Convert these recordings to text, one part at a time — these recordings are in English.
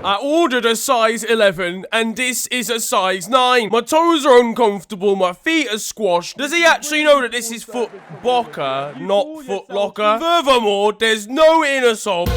I ordered a size 11 and this is a size 9. My toes are uncomfortable, my feet are squashed. Does he actually know that this is foot bocker, not foot locker? Furthermore, there's no inner sole.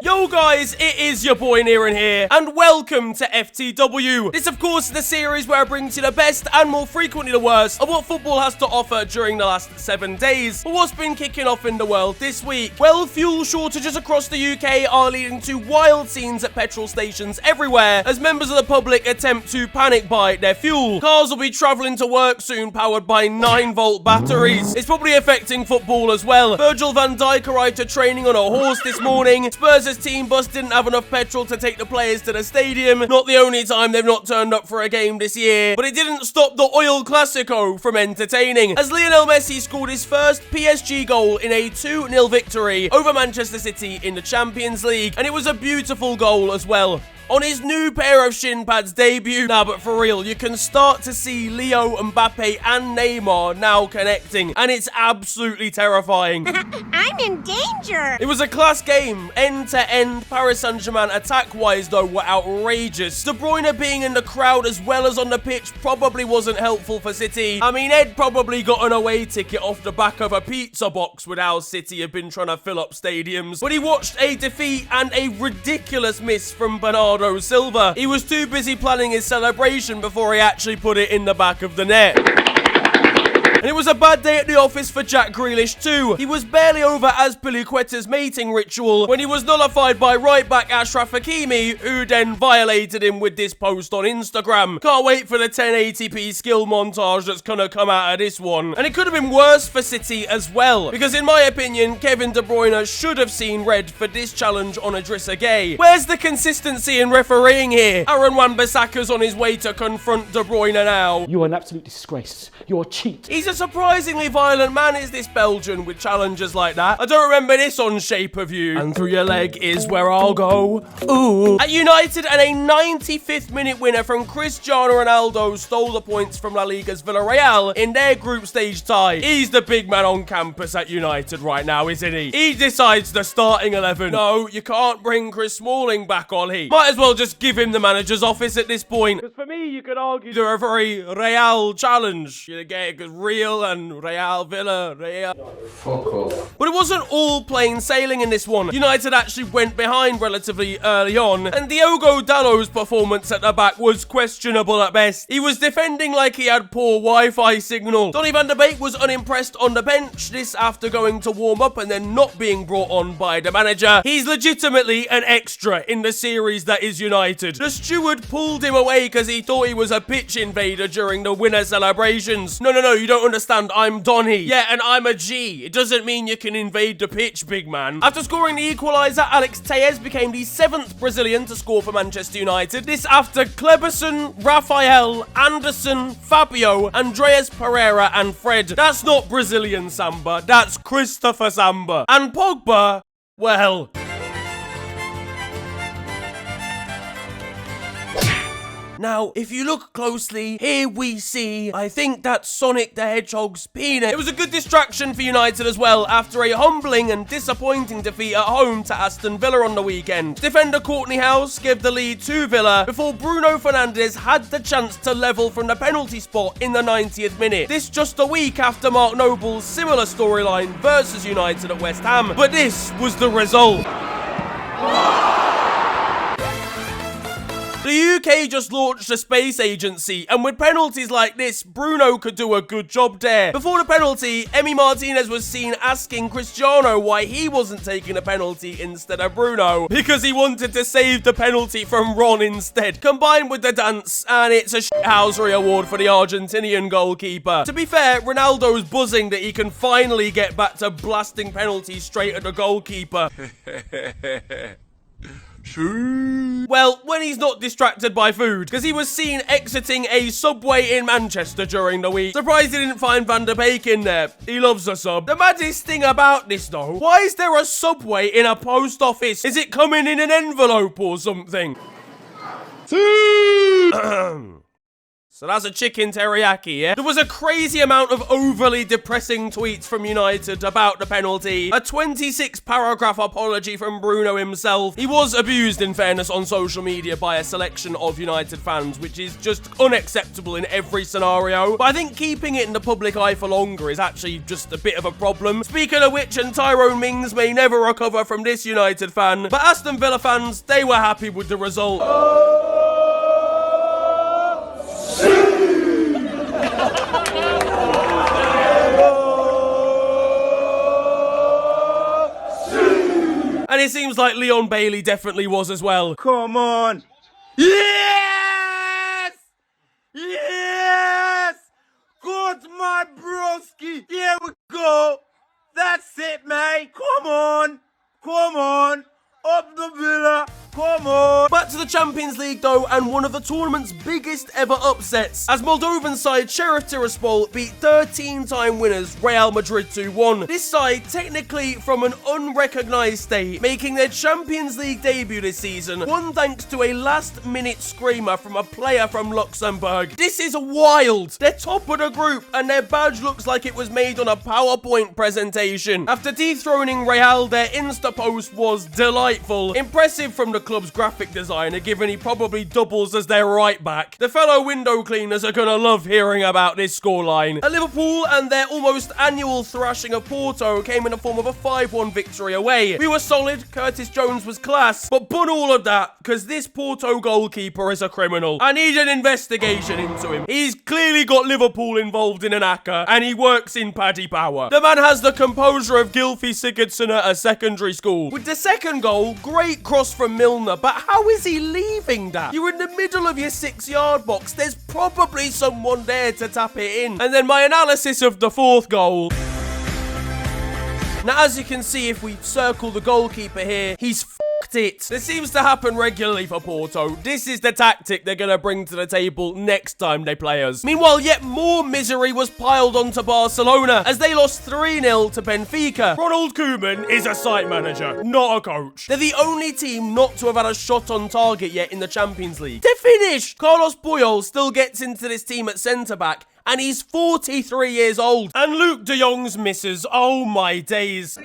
Yo guys, it is your boy Niran here, and welcome to FTW. This of course is the series where I bring to you the best and more frequently the worst of what football has to offer during the last 7 days. But what's been kicking off in the world this week? Well, fuel shortages across the UK are leading to wild scenes at petrol stations everywhere as members of the public attempt to panic buy their fuel. Cars will be travelling to work soon powered by 9-volt batteries. It's probably affecting football as well. Virgil van Dijk arrived to training on a horse this morning. Spurs' team bus didn't have enough petrol to take the players to the stadium. Not the only time they've not turned up for a game this year, but it didn't stop the Oil Clasico from entertaining, as Lionel Messi scored his first PSG goal in a 2-0 victory over Manchester City in the Champions League, and it was a beautiful goal as well. On his new pair of shin pads debut. Nah, but for real, you can start to see Leo, Mbappe and Neymar now connecting, and it's absolutely terrifying. I'm in danger! It was a class game, end to end. Paris Saint-Germain attack-wise though were outrageous. De Bruyne being in the crowd as well as on the pitch probably wasn't helpful for City. I mean, Ed probably got an away ticket off the back of a pizza box with how City have been trying to fill up stadiums. But he watched a defeat and a ridiculous miss from Bernardo Silva. He was too busy planning his celebration before he actually put it in the back of the net. And it was a bad day at the office for Jack Grealish too. He was barely over Azpilicueta's mating ritual when he was nullified by right-back Ashraf Hakimi, who then violated him with this post on Instagram. Can't wait for the 1080p skill montage that's gonna come out of this one. And it could have been worse for City as well, because in my opinion, Kevin De Bruyne should have seen red for this challenge on Idrissa Gueye. Where's the consistency in refereeing here? Aaron Wan-Bissaka's on his way to confront De Bruyne now. You are an absolute disgrace. You're a cheat. He's a surprisingly violent man, is this Belgian, with challenges like that. I don't remember this on Shape of You. And through your leg is where I'll go. Ooh. At United, and a 95th minute winner from Cristiano Ronaldo stole the points from La Liga's Villarreal in their group stage tie. He's the big man on campus at United right now, isn't he? He decides the starting 11. No, you can't bring Chris Smalling back, Ollie. Might as well just give him the manager's office at this point. Because for me, you could argue they're a very Real challenge. You get it, because Real and Real Villa, Real. Fuck off. But it wasn't all plain sailing in this one. United actually went behind relatively early on, and Diogo Dalot's performance at the back was questionable at best. He was defending like he had poor Wi-Fi signal. Donny van de Beek was unimpressed on the bench, this after going to warm up and then not being brought on by the manager. He's legitimately an extra in the series that is United. The steward pulled him away because he thought he was a pitch invader during the winner celebrations. No, you don't understand. I'm Donny. Yeah, and I'm a G. It doesn't mean you can invade the pitch, big man. After scoring the equaliser, Alex Telles became the 7th Brazilian to score for Manchester United. This after Kleberson, Rafael, Anderson, Fabio, Andreas Pereira and Fred. That's not Brazilian Samba. That's Christopher Samba. And Pogba, well... Now, if you look closely, here we see, I think that's Sonic the Hedgehog's penis. It was a good distraction for United as well after a humbling and disappointing defeat at home to Aston Villa on the weekend. Defender Courtney House gave the lead to Villa before Bruno Fernandes had the chance to level from the penalty spot in the 90th minute. This just a week after Mark Noble's similar storyline versus United at West Ham. But this was the result. The UK just launched a space agency, and with penalties like this, Bruno could do a good job there. Before the penalty, Emi Martinez was seen asking Cristiano why he wasn't taking a penalty instead of Bruno, because he wanted to save the penalty from Ron instead. Combined with the dance, and it's a shithousery award for the Argentinian goalkeeper. To be fair, Ronaldo's buzzing that he can finally get back to blasting penalties straight at the goalkeeper. Well, when he's not distracted by food, because he was seen exiting a Subway in Manchester during the week. Surprised he didn't find Van der Beek in there. He loves a sub. The maddest thing about this though, why is there a Subway in a post office? Is it coming in an envelope or something? So that's a chicken teriyaki, yeah? There was a crazy amount of overly depressing tweets from United about the penalty. A 26-paragraph apology from Bruno himself. He was abused, in fairness, on social media by a selection of United fans, which is just unacceptable in every scenario. But I think keeping it in the public eye for longer is actually just a bit of a problem. Speaking of which, and Tyrone Mings may never recover from this United fan, but Aston Villa fans, they were happy with the result. And it seems like Leon Bailey definitely was as well. Come on. Yes! Yes! Good, my broski. Here we go. That's it, mate. Come on. Come on. Up the Villa. Come on. Back to the Champions League though, and one of the tournament's biggest ever upsets, as Moldovan side Sheriff Tiraspol beat 13-time winners Real Madrid 2-1. This side technically from an unrecognised state, making their Champions League debut this season, one thanks to a last-minute screamer from a player from Luxembourg. This is wild. They're top of the group, and their badge looks like it was made on a PowerPoint presentation. After dethroning Real, their Insta post was delightful. Impressive from the club's graphic designer, given he probably doubles as their right back. The fellow window cleaners are gonna love hearing about this scoreline. At Liverpool, and their almost annual thrashing of Porto came in the form of a 5-1 victory away. We were solid, Curtis Jones was class, but bun all of that, because this Porto goalkeeper is a criminal. I need an investigation into him. He's clearly got Liverpool involved in an acca, and he works in Paddy Power. The man has the composure of Gylfi Sigurdsson at a secondary school. With the second goal, great cross from Milner, but how is he leaving that? You're in the middle of your 6-yard box. There's probably someone there to tap it in. And then my analysis of the fourth goal. Now, as you can see, if we circle the goalkeeper here, he's f***ed it. This seems to happen regularly for Porto. This is the tactic they're going to bring to the table next time they play us. Meanwhile, yet more misery was piled onto Barcelona as they lost 3-0 to Benfica. Ronald Koeman is a site manager, not a coach. They're the only team not to have had a shot on target yet in the Champions League. They're finished. Carlos Puyol still gets into this team at centre-back, and he's 43 years old. And Luke de Jong's misses. Oh my days.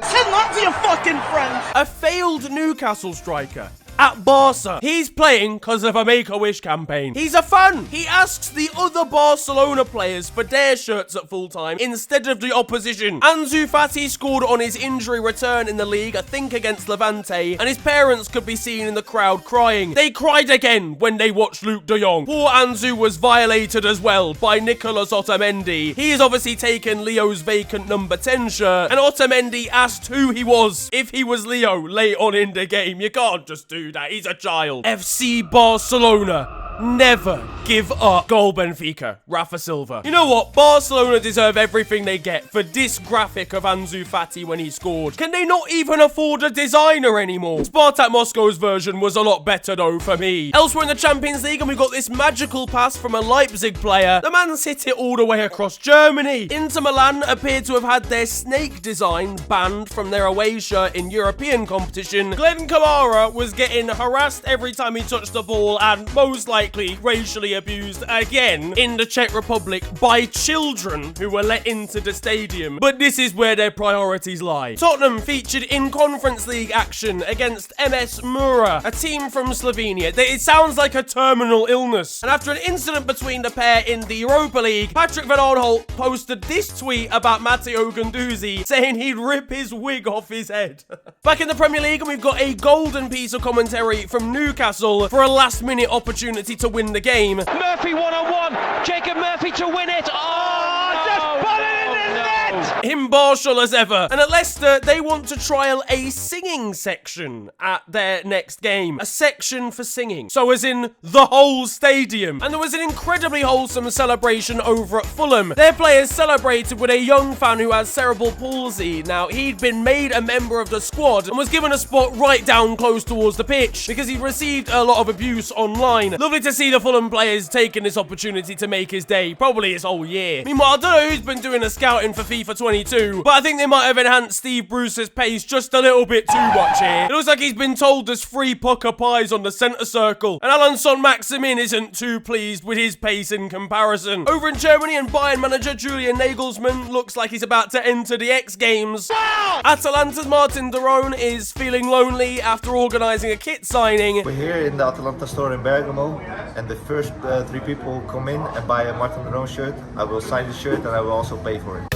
Said not to your fucking friends. A failed Newcastle striker at Barca. He's playing because of a Make-A-Wish campaign. He's a fan. He asks the other Barcelona players for their shirts at full time instead of the opposition. Ansu Fati scored on his injury return in the league, I think against Levante, and his parents could be seen in the crowd crying. They cried again when they watched Luke de Jong. Poor Ansu was violated as well by Nicolas Otamendi. He has obviously taken Leo's vacant number 10 shirt, and Otamendi asked who he was if he was Leo late on in the game. You can't just do that. He's a child. FC Barcelona. Never give up. Goal Benfica. Rafa Silva. You know what? Barcelona deserve everything they get for this graphic of Ansu Fati when he scored. Can they not even afford a designer anymore? Spartak Moscow's version was a lot better though for me. Elsewhere in the Champions League, and we've got this magical pass from a Leipzig player. The man's hit it all the way across Germany. Inter Milan appear to have had their snake design banned from their away shirt in European competition. Glenn Kamara was getting harassed every time he touched the ball, and most likely racially abused again in the Czech Republic by children who were let into the stadium. But this is where their priorities lie. Tottenham featured in Conference League action against MS Mura, a team from Slovenia. It sounds like a terminal illness. And after an incident between the pair in the Europa League, Patrick Van Aanholt posted this tweet about Matteo Guendouzi, saying he'd rip his wig off his head. Back in the Premier League, and we've got a golden piece of commentary from Newcastle for a last-minute opportunity to win the game. Murphy one-on-one. Jacob Murphy to win it. Oh, just put it in the net. Impartial as ever. And at Leicester, they want to trial a singing section at their next game. A section for singing. So as in the whole stadium. And there was an incredibly wholesome celebration over at Fulham. Their players celebrated with a young fan who has cerebral palsy. Now, he'd been made a member of the squad and was given a spot right down close towards the pitch because he'd received a lot of abuse online. Lovely to see the Fulham players taking this opportunity to make his day, probably his whole year. Meanwhile, I don't know who's been doing the scouting for FIFA 22 too, but I think they might have enhanced Steve Bruce's pace just a little bit too much here. It looks like he's been told there's 3 pucker pies on the centre circle, and Alan Son-Maximin isn't too pleased with his pace in comparison. Over in Germany, and Bayern manager Julian Nagelsmann looks like he's about to enter the X Games. Wow! Atalanta's Martin de Roon is feeling lonely after organising a kit signing. We're here in the Atalanta store in Bergamo, and the first 3 people come in and buy a Martin de Roon shirt. I will sign the shirt and I will also pay for it.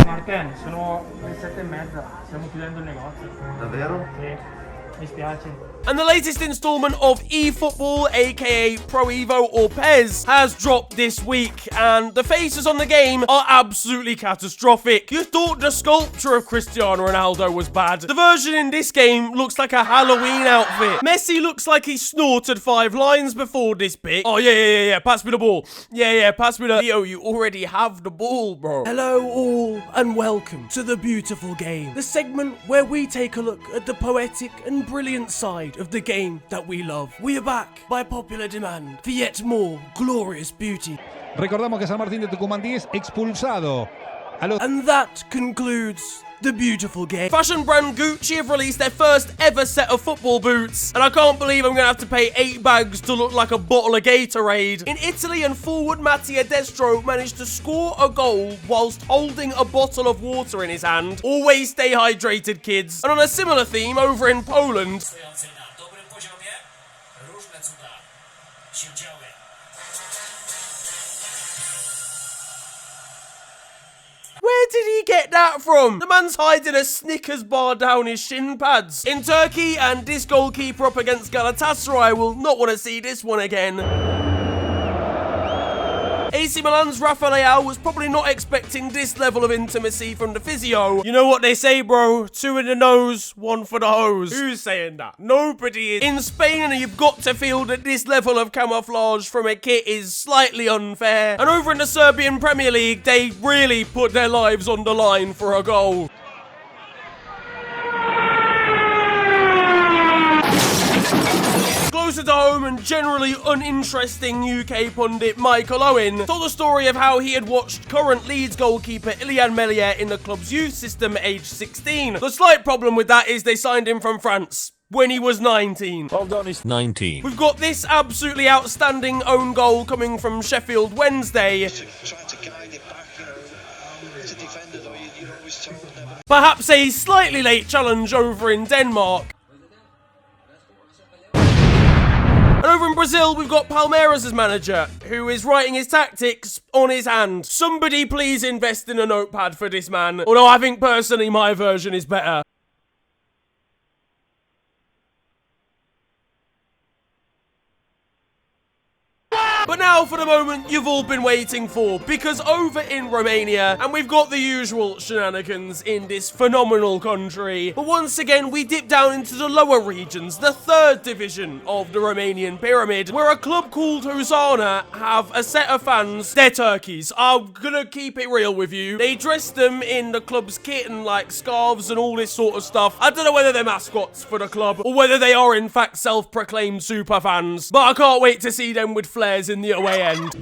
Martin, sono le 7:30, stiamo chiudendo il negozio. Davvero? Sì, mi spiace. And the latest installment of eFootball, aka Pro Evo or PES, has dropped this week, and the faces on the game are absolutely catastrophic. You thought the sculpture of Cristiano Ronaldo was bad. The version in this game looks like a Halloween outfit. Messi looks like he snorted 5 lines before this bit. Oh, yeah, pass me the ball. Yeah, pass me the... Leo, you already have the ball, bro. Hello all, and welcome to The Beautiful Game, the segment where we take a look at the poetic and brilliant side of the game that we love. We are back by popular demand for yet more glorious beauty. Recordamos que San Martín de Tucumán 10 expulsado. And that concludes The Beautiful Game. Fashion brand Gucci have released their first ever set of football boots, and I can't believe I'm gonna have to pay 8 bags to look like a bottle of Gatorade. In Italy, and forward Mattia Destro managed to score a goal whilst holding a bottle of water in his hand. Always stay hydrated, kids. And on a similar theme, over in Poland, where did he get that from? The man's hiding a Snickers bar down his shin pads. In Turkey, and this goalkeeper up against Galatasaray will not want to see this one again. AC Milan's Rafael was probably not expecting this level of intimacy from the physio. You know what they say, bro? 2 in the nose, 1 for the hose. Who's saying that? Nobody is. In Spain, and you've got to feel that this level of camouflage from a kit is slightly unfair. And over in the Serbian Premier League, they really put their lives on the line for a goal. Closer to home, and generally uninteresting UK pundit Michael Owen told the story of how he had watched current Leeds goalkeeper Ilian Meslier in the club's youth system at age 16. The slight problem with that is they signed him from France when he was 19. Well done, he's 19. We've got this absolutely outstanding own goal coming from Sheffield Wednesday. Trying to guide it back, you know, as a defender though, you're always told never. Perhaps a slightly late challenge over in Denmark. And over in Brazil, we've got Palmeiras' manager, who is writing his tactics on his hand. Somebody please invest in a notepad for this man. Although I think personally my version is better. But now for the moment you've all been waiting for, because over in Romania, and we've got the usual shenanigans in this phenomenal country, but once again we dip down into the lower regions, the 3rd division of the Romanian pyramid, where a club called Husana have a set of fans. They're turkeys. I'm gonna keep it real with you. They dress them in the club's kit and like scarves and all this sort of stuff. I don't know whether they're mascots for the club or whether they are in fact self-proclaimed super fans, but I can't wait to see them with flares in the away end.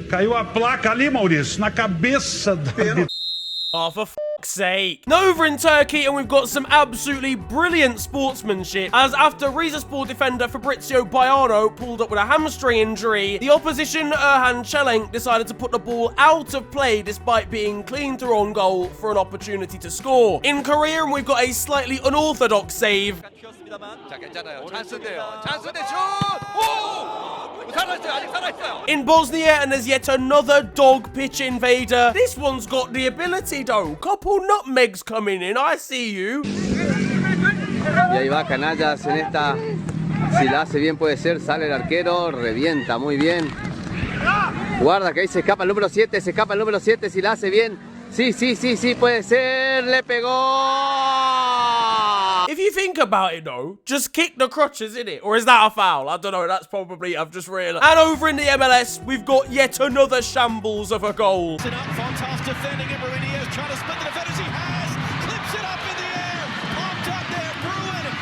Caiu a placa ali, Maurício, na cabeça da... Oh, for fuck's sake. Now over in Turkey, and we've got some absolutely brilliant sportsmanship, as after Rizespor defender Fabrizio Baiano pulled up with a hamstring injury, the opposition Erhan Çelenk decided to put the ball out of play despite being clean through on goal for an opportunity to score. In Korea, and we've got a slightly unorthodox save. In Bosnia, and there's yet another dog pitch invader. This one's got the ability though. Couple nutmegs coming in, I see you. Y ahí va Canallas en esta. Si la hace bien puede ser, sale el arquero, revienta muy bien. Guarda que ahí se escapa el número 7, se escapa el número 7, si la hace bien. Sí, puede ser, le pegó. If you think about it though, just kick the crutches, innit? Or is that a foul? I don't know, that's probably, I've just realised. And over in the MLS, we've got yet another shambles of a goal. Fantastic defending, and Mourinho trying to split the defenders. He has, clips it up in the air, popped up there, Bruin.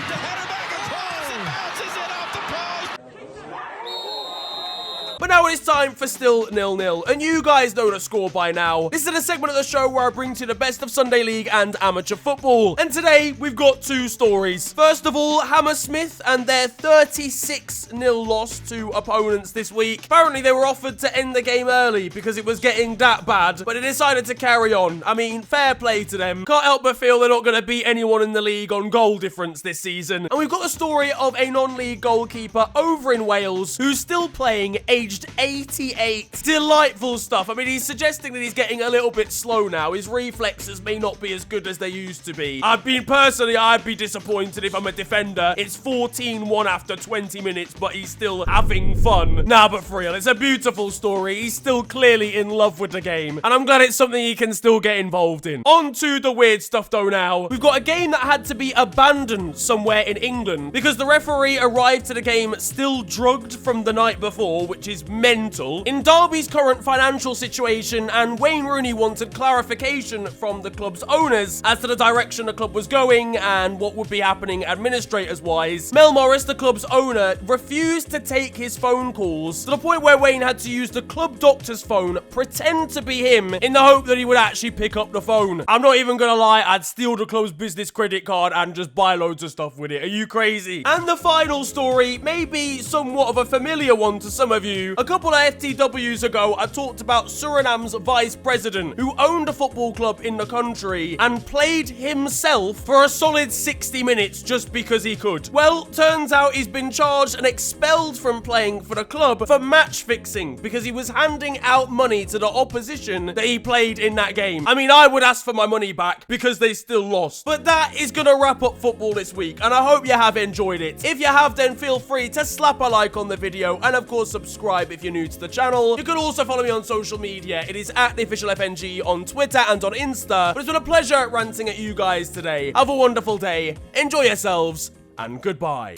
Now it is time for Still 0-0, and you guys know the score by now. This is a segment of the show where I bring to you the best of Sunday League and amateur football. And today, we've got two stories. First of all, Hammersmith and their 36-0 loss to opponents this week. Apparently, they were offered to end the game early because it was getting that bad, but they decided to carry on. I mean, fair play to them. Can't help but feel they're not going to beat anyone in the league on goal difference this season. And we've got the story of a non-league goalkeeper over in Wales who's still playing, aged 88. Delightful stuff. I mean, he's suggesting that he's getting a little bit slow now. His reflexes may not be as good as they used to be. I'd be disappointed if I'm a defender. It's 14-1 after 20 minutes, but he's still having fun. Nah, but for real, it's a beautiful story. He's still clearly in love with the game, and I'm glad it's something he can still get involved in. On to the weird stuff, though, now. We've got a game that had to be abandoned somewhere in England because the referee arrived to the game still drugged from the night before, which is mental. In Derby's current financial situation, and Wayne Rooney wanted clarification from the club's owners as to the direction the club was going and what would be happening administrators-wise. Mel Morris, the club's owner, refused to take his phone calls to the point where Wayne had to use the club doctor's phone, pretend to be him, in the hope that he would actually pick up the phone. I'm not even gonna lie, I'd steal the club's business credit card and just buy loads of stuff with it. Are you crazy? And the final story may be somewhat of a familiar one to some of you. A couple of FTWs ago, I talked about Suriname's vice president who owned a football club in the country and played himself for a solid 60 minutes just because he could. Well, turns out he's been charged and expelled from playing for the club for match fixing because he was handing out money to the opposition that he played in that game. I mean, I would ask for my money back because they still lost. But that is gonna wrap up football this week, and I hope you have enjoyed it. If you have, then feel free to slap a like on the video, and of course subscribe if you're new to the channel. You can also follow me on social media. It is at @theofficialfng on Twitter and on Insta. But it's been a pleasure ranting at you guys today. Have a wonderful day, enjoy yourselves, and goodbye.